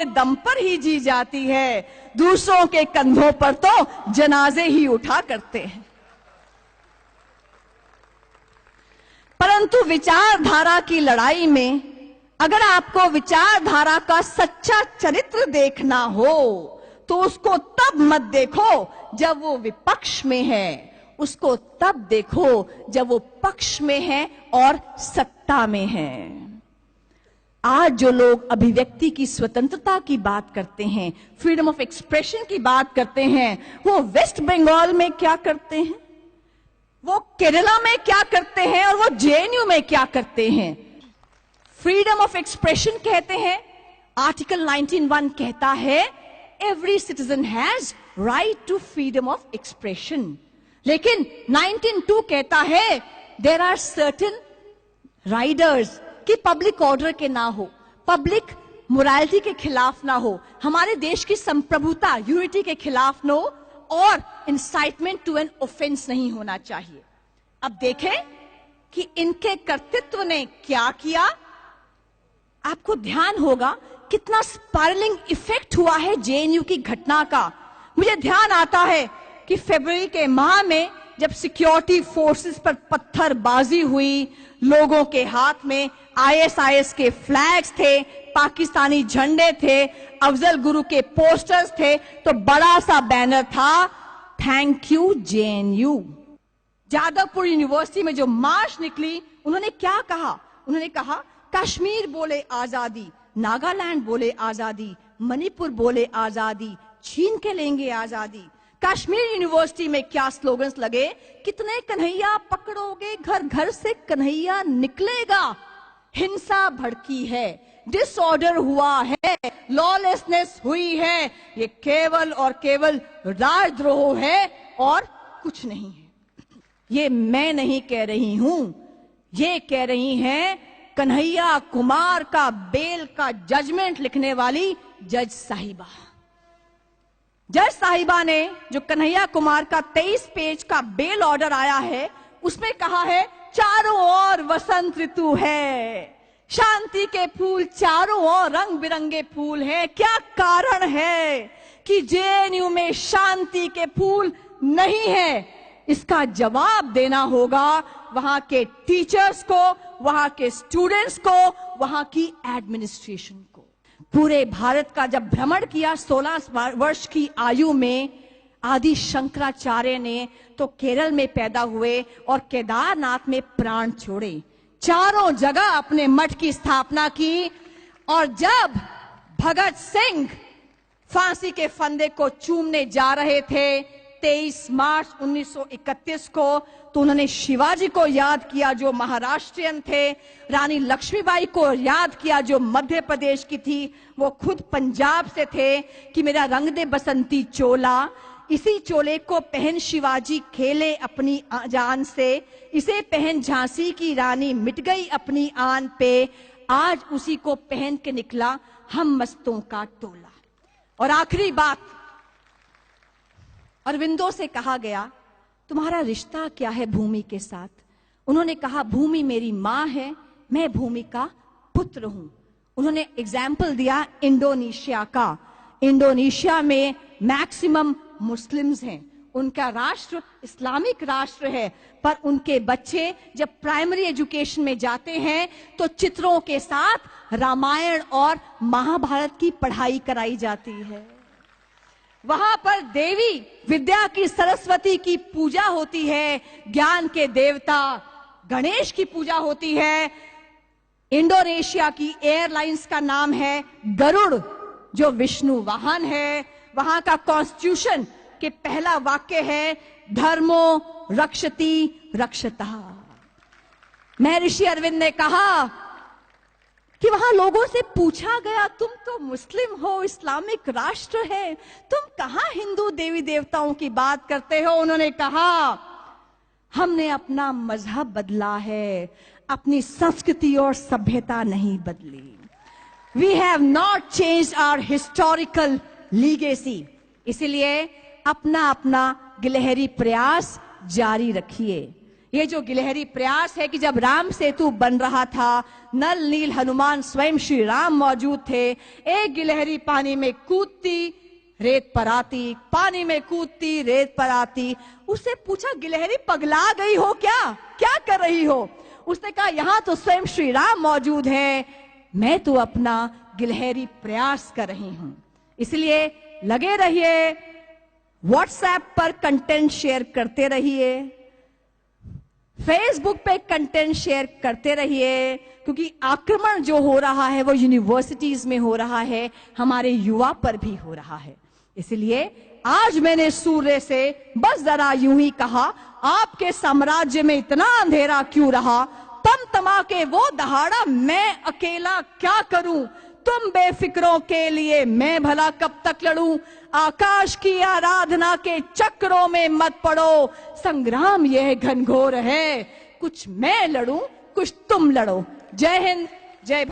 दम पर ही जी जाती है, दूसरों के कंधों पर तो जनाजे ही उठा करते हैं। परंतु विचारधारा की लड़ाई में अगर आपको विचारधारा का सच्चा चरित्र देखना हो तो उसको तब मत देखो जब वो विपक्ष में है, उसको तब देखो जब वो पक्ष में है और सत्ता में है। आज जो लोग अभिव्यक्ति की स्वतंत्रता की बात करते हैं, फ्रीडम ऑफ एक्सप्रेशन की बात करते हैं, वो वेस्ट बंगाल में क्या करते हैं, वो केरला में क्या करते हैं और वो जेएनयू में क्या करते हैं। फ्रीडम ऑफ एक्सप्रेशन कहते हैं, आर्टिकल 19(1) कहता है every citizen has right to freedom of expression, लेकिन 19(2) कहता है देयर आर सर्टेन राइडर्स कि पब्लिक ऑर्डर के ना हो, पब्लिक मोरालिटी के खिलाफ ना हो, हमारे देश की संप्रभुता यूनिटी के खिलाफ ना हो और इंसाइटमेंट टू एन ऑफेंस नहीं होना चाहिए। अब देखें कि इनके कर्तृत्व ने क्या किया। आपको ध्यान होगा कितना स्पाइरलिंग इफेक्ट हुआ है जेएनयू की घटना का। मुझे ध्यान आता है कि फरवरी के माह में जब सिक्योरिटी फोर्सेस पर पत्थरबाजी हुई, लोगों के हाथ में आईएसआईएस के फ्लैग्स थे, पाकिस्तानी झंडे थे, अफजल गुरु के पोस्टर्स थे, तो बड़ा सा बैनर था thank you JNU. Jadavpur university में जो मार्च निकली, उन्होंने क्या कहा? उन्होंने कहा कश्मीर बोले आजादी, नागालैंड बोले आजादी, मणिपुर बोले आजादी, छीन के लेंगे आजादी। कश्मीर यूनिवर्सिटी में क्या स्लोगन्स लगे, कितने कन्हैया पकड़ोगे, घर घर से कन्हैया निकलेगा, हिंसा भड़की है, डिसऑर्डर हुआ है, लॉलेसनेस हुई है, ये केवल और केवल राजद्रोह है और कुछ नहीं है। ये मैं नहीं कह रही हूं, ये कह रही हैं कन्हैया कुमार का बेल का जजमेंट लिखने वाली जज साहिबा। जज साहिबा ने जो कन्हैया कुमार का 23 पेज का बेल ऑर्डर आया है, उसमें कहा है चारों ओर वसंत ऋतु है, शांति के फूल चारों ओर रंग बिरंगे फूल हैं। क्या कारण है कि जेएनयू में शांति के फूल नहीं है? इसका जवाब देना होगा वहां के टीचर्स को, वहां के स्टूडेंट्स को, वहां की एडमिनिस्ट्रेशन को। पूरे भारत का जब भ्रमण किया 16 वर्ष की आयु में आदि शंकराचार्य ने, तो केरल में पैदा हुए और केदारनाथ में प्राण छोड़े, चारों जगह अपने मठ की स्थापना की। और जब भगत सिंह फांसी के फंदे को चूमने जा रहे थे 23 मार्च 1931 को, तो उन्होंने शिवाजी को याद किया जो महाराष्ट्रियन थे, रानी लक्ष्मीबाई को याद किया जो मध्य प्रदेश की थी, वो खुद पंजाब से थे, कि मेरा रंग दे बसंती चोला, इसी चोले को पहन शिवाजी खेले अपनी जान से, इसे पहन झांसी की रानी मिट गई अपनी आन पे, आज उसी को पहन के निकला हम मस्तों का टोला। और आखिरी बात, अरविंदो से कहा गया तुम्हारा रिश्ता क्या है भूमि के साथ? उन्होंने कहा भूमि मेरी मां है, मैं भूमि का पुत्र हूं। उन्होंने एग्जाम्पल दिया इंडोनेशिया का। इंडोनेशिया में मैक्सिमम मुस्लिम्स हैं, उनका राष्ट्र इस्लामिक राष्ट्र है, पर उनके बच्चे जब प्राइमरी एजुकेशन में जाते हैं तो चित्रों के साथ रामायण और महाभारत की पढ़ाई कराई जाती है। वहां पर देवी विद्या की सरस्वती की पूजा होती है, ज्ञान के देवता गणेश की पूजा होती है। इंडोनेशिया की एयरलाइंस का नाम है गरुड़, जो विष्णु वाहन है। वहां का कॉन्स्टिट्यूशन के पहला वाक्य है धर्मो रक्षति रक्षता। महर्षि अरविंद ने कहा कि वहां लोगों से पूछा गया तुम तो मुस्लिम हो, इस्लामिक राष्ट्र है, तुम कहां हिंदू देवी देवताओं की बात करते हो? उन्होंने कहा हमने अपना मजहब बदला है, अपनी संस्कृति और सभ्यता नहीं बदली। We have not changed our historical legacy. इसलिए अपना अपना गिलहरी प्रयास जारी रखिए। ये जो गिलहरी प्रयास है कि जब राम सेतु बन रहा था, नल नील हनुमान स्वयं श्री राम मौजूद थे, एक गिलहरी पानी में कूदती रेत पर आती, पानी में कूदती रेत पर आती। उससे पूछा, गिलहरी पगला गई हो क्या, क्या कर रही हो? उसने कहा, यहां तो स्वयं श्री राम मौजूद है, मैं तो अपना गिलहरी प्रयास कर रही हूं। इसलिए लगे रहिए, व्हाट्सएप पर कंटेंट शेयर करते रहिए, फेसबुक पे कंटेंट शेयर करते रहिए, क्योंकि आक्रमण जो हो रहा है वो यूनिवर्सिटीज में हो रहा है, हमारे युवा पर भी हो रहा है। इसलिए आज मैंने सूर्य से बस जरा यूं ही कहा, आपके साम्राज्य में इतना अंधेरा क्यों रहा? तमा के वो दहाड़ा, मैं अकेला क्या करूं? तुम बेफिक्रों के लिए मैं भला कब तक लड़ूं? आकाश की आराधना के चक्रों में मत पड़ो, संग्राम यह घनघोर है, कुछ मैं लड़ूं कुछ तुम लड़ो। जय हिंद, जय भारत।